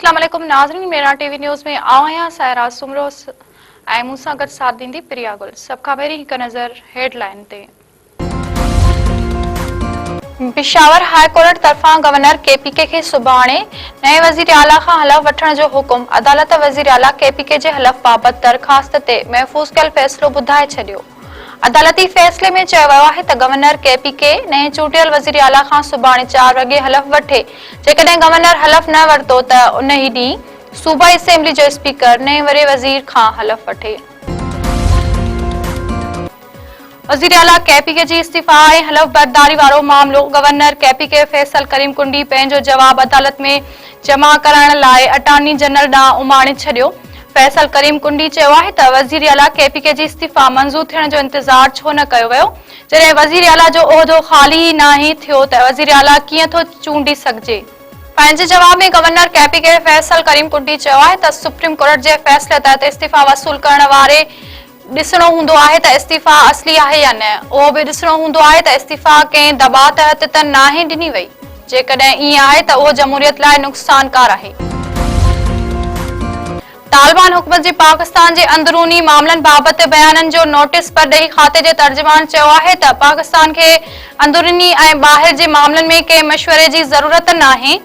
अस्सलाम वालेकुम नाज़रीन, मेरा टीवी न्यूज़ में आया सायरा सुमरोस ऐं मूंसां गॾु साथ ॾींदी प्रिया गुल। सभ खां पहिरीं हिकु नज़र हेडलाइन ते। पेशावर हाई कोर्ट तरफ़ां गवर्नर केपीके खे सुभाणे नए वज़ीर आला खां हलफ़ वठण जो हुकुम। अदालत वज़ीर आला केपीके जे हलफ़ बाबति दरख़्वास्त ते महफ़ूज़ कयल फ़ैसिलो ॿुधाए छॾियो। अदालती फ़ैसिले में चयो वियो आहे त गवर्नर केपीके नए चूंडियल वज़ीर आला खां सुभाणे 4 वॻे हलफ़ वठे। जेकॾहिं गवर्नर हलफ़ न वरितो त उन ई ॾींहुं सूबाई असेंबली जो स्पीकर नए वरे वज़ीर खां हलफ़ वठे। वज़ीर आला केपीके जी इस्तीफ़ा ऐं हलफ़ बर्दारी वारो मामलो। गवर्नर केपीके फैसल करीम कुंडी पंहिंजो जवाब अदालत में जमा कराइण लाइ अटॉर्नी जनरल ॾांहुं उमाणे छॾियो। फैसल करीम कुंडी चयो आहे त वज़ीर आला केपीके जी इस्तीफ़ा मंज़ूर थियण जो इंतज़ार छो न कयो वियो। जॾहिं वज़ीर आला जो उहिदो ख़ाली ई नाहे थियो त वज़ीर आला कीअं थो चूंडी सघिजे। पंहिंजे जवाब में गवर्नर केपीके फैसल करीम कुंडी चयो आहे त सुप्रीम कोर्ट जे फ़ैसिले तहत इस्तीफ़ा वसूल करण वारे ॾिसणो हूंदो आहे त इस्तीफ़ा असली आहे या न। उहो बि ॾिसणो हूंदो आहे त इस्तीफ़ा कंहिं दबाउ तहत त नाहे ॾिनी वई। जेकॾहिं ईअं आहे त उहो जमहूरियत लाइ नुक़सानकार आहे। तालिबान हुकूमत जी पाकिस्तान जे अंदरूनी मामलनि बाबति बयाननि जो नोटिस परॾेही खाते जे तर्जुमान चयो आहे त पाकिस्तान खे अंदरूनी ऐं ॿाहिरि जे मामलनि में कंहिं मशवरे जी ज़रूरत नाहे।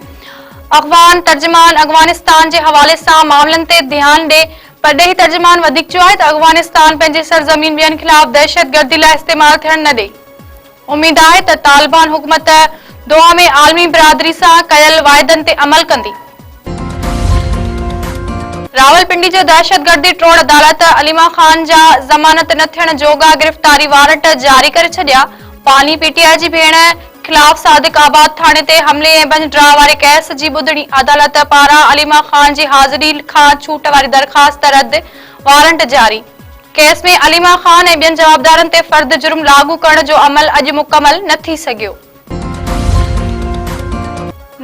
अफ़गान तर्जुमान अफ़गानिस्तान जे हवाले सां मामलनि ते ध्यानु ॾे। परॾेही तर्जुमान वधीक चयो आहे त अफ़गानिस्तान पंहिंजी सरज़मीन ॿियनि ख़िलाफ़ दहशतगर्दी लाइ इस्तेमालु थियण न ॾे। उमीद आहे त तालिबान हुकूमत दोहा में आलमी बिरादरी सां कयल वाइदनि ते अमल कंदी। रावलपिंडी जो दहशतगर्दी ट्रोड़ अदालत अलीमा ख़ान जा ज़मानत न थियण जोगा गिरफ़्तारी वारंट जारी करे छॾिया। पानी पीटीआई जी भेण ख़िलाफ़ सादिक आबाद थाणे ते हमले ऐं बंज ड्रा वारे केस जी ॿुधणी। अदालत पारां अलीमा ख़ान जी हाज़िरी खां छूट वारी दरख़्वास्त रद्द, वारंट जारी। केस में अलीमा ख़ान ऐं ॿियनि जवाबदारनि ते फ़र्द जुर्म लागू करण जो अमल अॼु मुकमल न थी सघियो।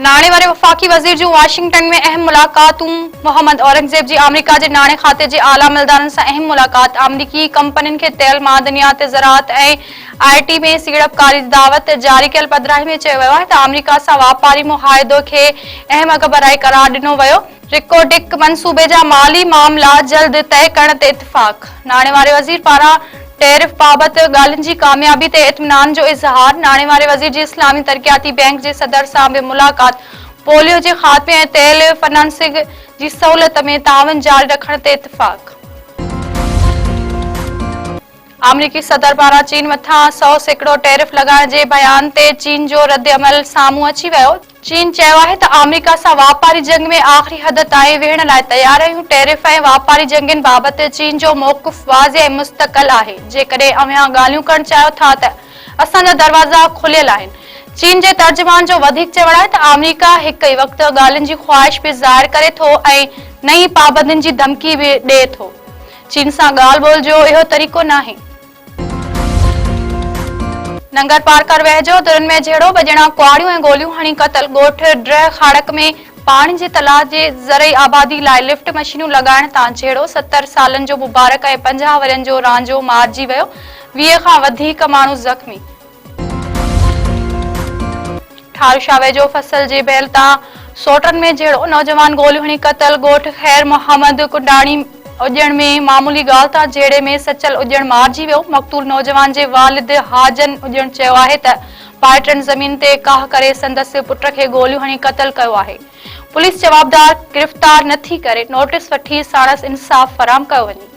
नाणे वारे वफ़ाक़ी वज़ीर जूं वाशिंगटन में अहम मुलाक़ातूं। मोहम्मद औरंगज़ेब जी अमरीका जे नाणे खाते जे आला अमलदारनि सां अहम मुलाक़ात। अमरीकी कंपनियुनि खे तेल, मादनियात, ज़राअत ऐं आईटी में सीड़पकारी जी दावत। जारी कयल पधिराई में चयो वियो आहे त अमरीका सां वापारी मुआहिदे खे अहम अॻुभराई करार ॾिनो वियो। रिकोडिक मंसूबे जा माली मामला जल्द तइ करण ते इतफ़ाक़। नाणे वारे वज़ीर पारां टैरिफ बाबति ॻाल्हियुनि जी कामयाबी ते इत्मीनान जो इज़हार। नाणे वारे वज़ीर जी इस्लामी तरक़ियाती बैंक जे सदर सां बि मुलाक़ात। पोलियो जे ख़ात्मे ऐं तेल फाइनेंसिंग जी सहूलियत में ताउन जारी रखण ते इतफ़ाक़। अमरीकी सदर पारां चीन मथां 100% टैरिफ लॻाइण जे बयान ते चीन जो रद्द अमल साम्हूं अची वियो। चीन चयो आहे त अमरीका सां वापारी जंग में आख़िरी हद ताईं वेहण लाइ तयार आहियूं। टैरिफ ऐं वापारी जंगनि बाबति चीन जो मौक़िफ़ वाज़े ऐं मुस्तक़ल आहे। जेकॾहिं अव्हां ॻाल्हियूं करणु चाहियो था त असांजा दरवाज़ा खुलियल आहिनि। चीन जे तर्जुमान जो वधीक चवणु आहे त अमरीका हिक ई वक़्तु ॻाल्हियुनि जी ख़्वाहिश बि ज़ाहिर करे थो ऐं नई पाबंदियुनि जी धमकी बि ॾिए थो। चीन सां ॻाल्हि ॿोल जो इहो तरीक़ो नाहे। नंगर पार्कर वेझो दुरनि में झेड़ो, ॿ ॼणा कुआड़ियूं ऐं गोलियूं हणी क़तल। ॻोठ ड्रह खाड़क में पाणी जे तलाउ जे ज़रई आबादी लाइ लिफ्ट मशीनूं लॻाइण तां झेड़ो। 70 सालनि जो मुबारक ऐं 50 वरनि जो रांझो मारिजी वियो। 20 खां वधीक माण्हू ज़ख़्मी। ठारूशा वेझो फसल जे बैल तां सोटनि में झेड़ो, नौजवान गोलियूं हणी क़तल। ॻोठ ख़ैर मोहम्मद कुंडाणी उजण में मामूली ॻाल्हि तां झेड़े में सचल उजण मारिजी वियो। मक़तूल नौजवान जे वालिद हाजन उजण चयो आहे त पाइटनि ज़मीन ते काह करे संदसि पुट खे गोलियूं हणी क़तल कयो आहे। पुलिस जवाबदार गिरफ़्तार नथी करे नोटिस वठी साणसि इंसाफ़ फराहम कयो वञे।